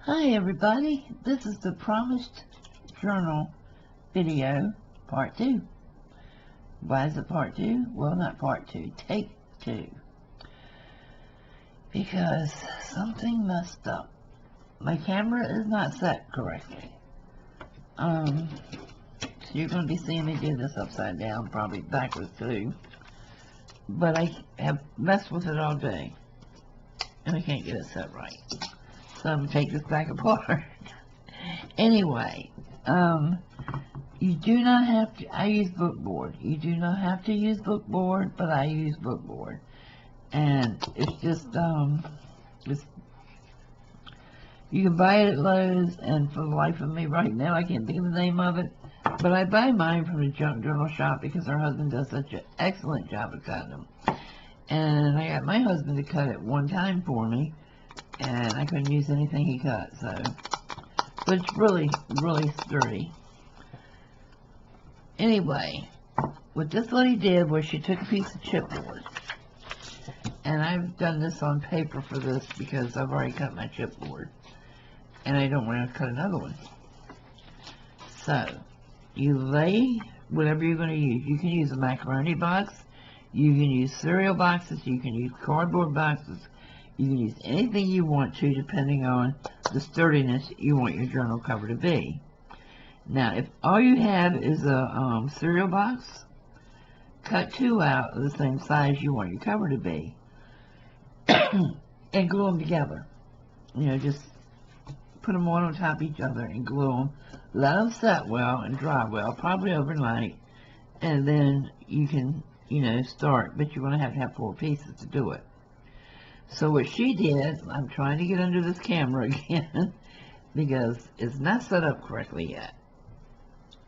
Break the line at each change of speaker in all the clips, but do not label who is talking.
Hi everybody, this is the promised journal video part 2. Why is it part 2? Well, not part 2, take 2. Because something messed up. My camera is not set correctly. So you're going to be seeing me do this upside down, probably backwards too. But I have messed with it all day, and I can't get it set right. So I'm going to take this back apart. Anyway, you do not have to, I use Bookboard. You do not have to use Bookboard, but I use Bookboard. And it's just, you can buy it at Lowe's, and for the life of me right now, I can't think of the name of it. But I buy mine from the junk journal shop because her husband does such an excellent job of cutting them. And I got my husband to cut it one time for me, and I couldn't use anything he cut, so. But it's really, really sturdy. Anyway, what this lady did was she took a piece of chipboard. And I've done this on paper for this because I've already cut my chipboard. And I don't want to cut another one. So, you lay whatever you're going to use. You can use a macaroni box. You can use cereal boxes. You can use cardboard boxes. You can use anything you want to, depending on the sturdiness you want your journal cover to be. Now, if all you have is a cereal box, cut 2 out of the same size you want your cover to be, and glue them together. You know, just put them one on top of each other and glue them. Let them set well and dry well, probably overnight, and then you can, you know, start. But you're going to have 4 pieces to do it. So what she did, I'm trying to get under this camera again because it's not set up correctly yet.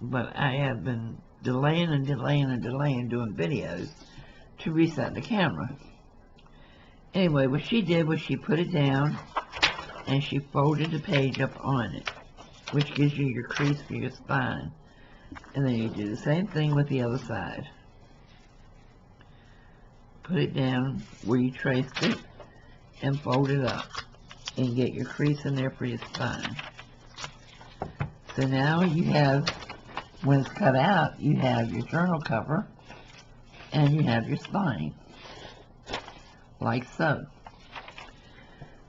But I have been delaying and delaying and delaying doing videos to reset the camera. Anyway, what she did was she put it down and she folded the page up on it, which gives you your crease for your spine. And then you do the same thing with the other side. Put it down where you traced it and fold it up and get your crease in there for your spine. So now you have, when it's cut out, you have your journal cover and you have your spine, like so.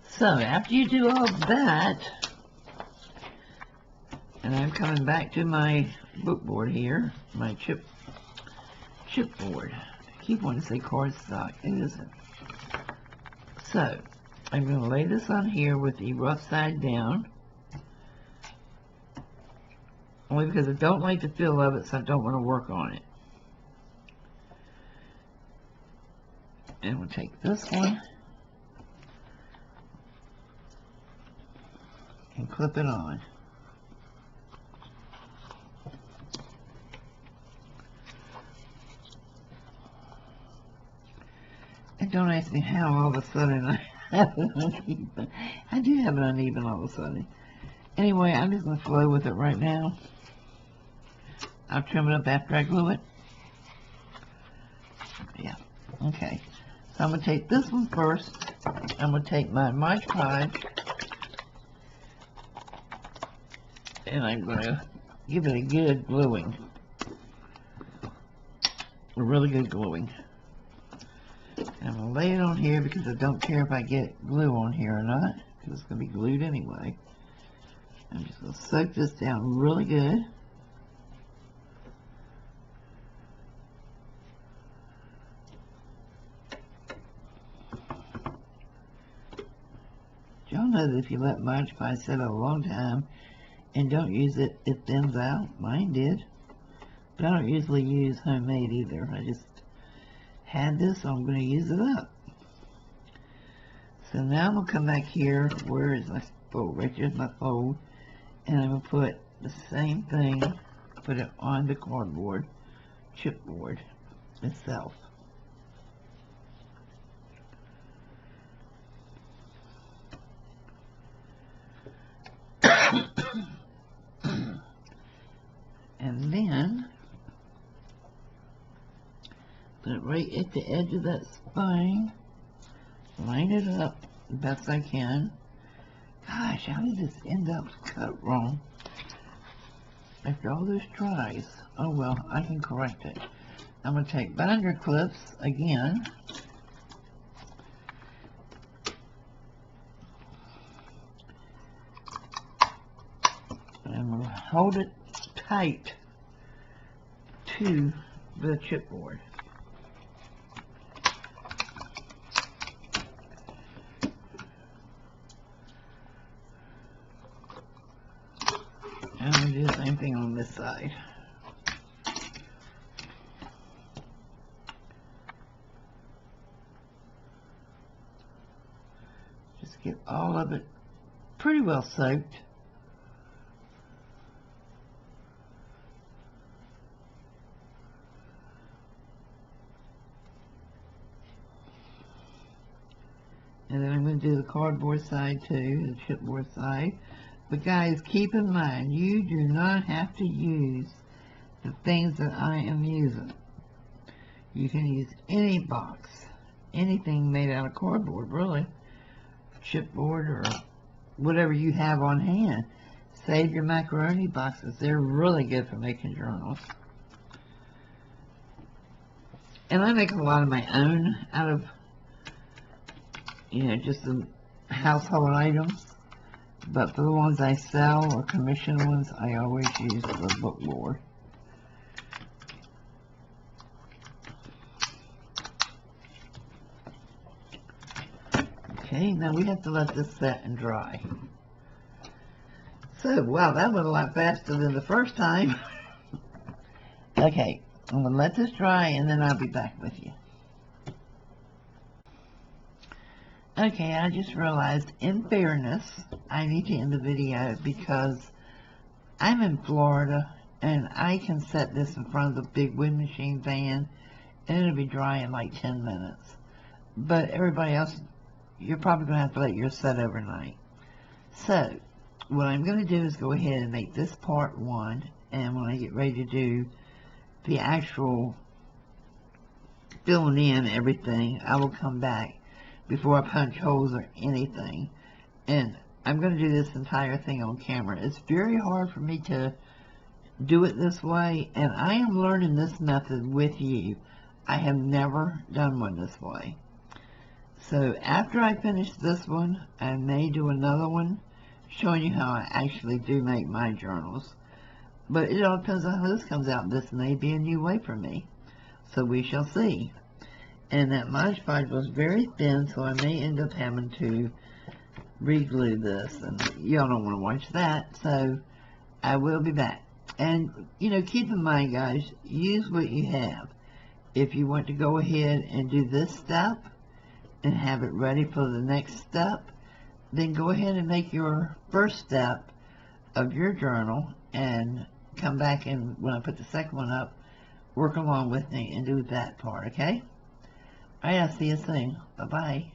So after you do all that, and I'm coming back to my bookboard here, my chipboard. I keep wanting to say cardstock, it isn't. So, I'm going to lay this on here with the rough side down. Only because I don't like the feel of it, so I don't want to work on it. And we'll take this one and clip it on. And don't ask me how all of a sudden I have it uneven. I do have it uneven all of a sudden. Anyway, I'm just going to flow with it right now. I'll trim it up after I glue it. Yeah, okay. So I'm going to take this one first. I'm going to take my Mod Podge, and I'm going to give it a good gluing. A really good gluing. I'm going to lay it on here because I don't care if I get glue on here or not, because it's going to be glued anyway. I'm just going to soak this down really good. Y'all know that if you let Mod Podge sit a long time and don't use it, it thins out. Mine did. But I don't usually use homemade either. I just had this, so I'm going to use it up. So now I'm going to come back here. Where is my fold? Right there's my fold. And I'm going to put the same thing, put it on the cardboard, chipboard itself. And then put it right at the edge of that spine, line it up the best I can. Gosh, Gosh, how did this end up cut wrong? After all those tries. Oh well, I can correct it. I'm going to take binder clips again. And I'm going to hold it tight to the chipboard. And we'll do the same thing on this side. Just get all of it pretty well soaked. And then I'm going to do the cardboard side too, the chipboard side. But guys, keep in mind, you do not have to use the things that I am using. You can use any box, anything made out of cardboard, really. Chipboard or whatever you have on hand. Save your macaroni boxes. They're really good for making journals. And I make a lot of my own out of, just the household items. But for the ones I sell or commission ones, I always use the book board. Okay, now we have to let this set and dry. So, wow, that went a lot faster than the first time. Okay, I'm going to let this dry and then I'll be back with you. Okay, I just realized, in fairness, I need to end the video because I'm in Florida and I can set this in front of the big wind machine fan and it'll be dry in like 10 minutes. But everybody else, you're probably going to have to let yours set overnight. So, what I'm going to do is go ahead and make this part 1, and when I get ready to do the actual filling in everything, I will come back before I punch holes or anything. And I'm going to do this entire thing on camera. It's very hard for me to do it this way, and I am learning this method with you. I have never done one this way. So after I finish this one, I may do another one showing you how I actually do make my journals. But it all depends on how this comes out. This may be a new way for me. So we shall see. And that Mod Podge was very thin, so I may end up having to re-glue this. And y'all don't want to watch that, so I will be back. And, keep in mind, guys, use what you have. If you want to go ahead and do this step and have it ready for the next step, then go ahead and make your first step of your journal and come back, and when I put the second one up, work along with me and do that part, okay? All right, I'll see you soon. Bye-bye.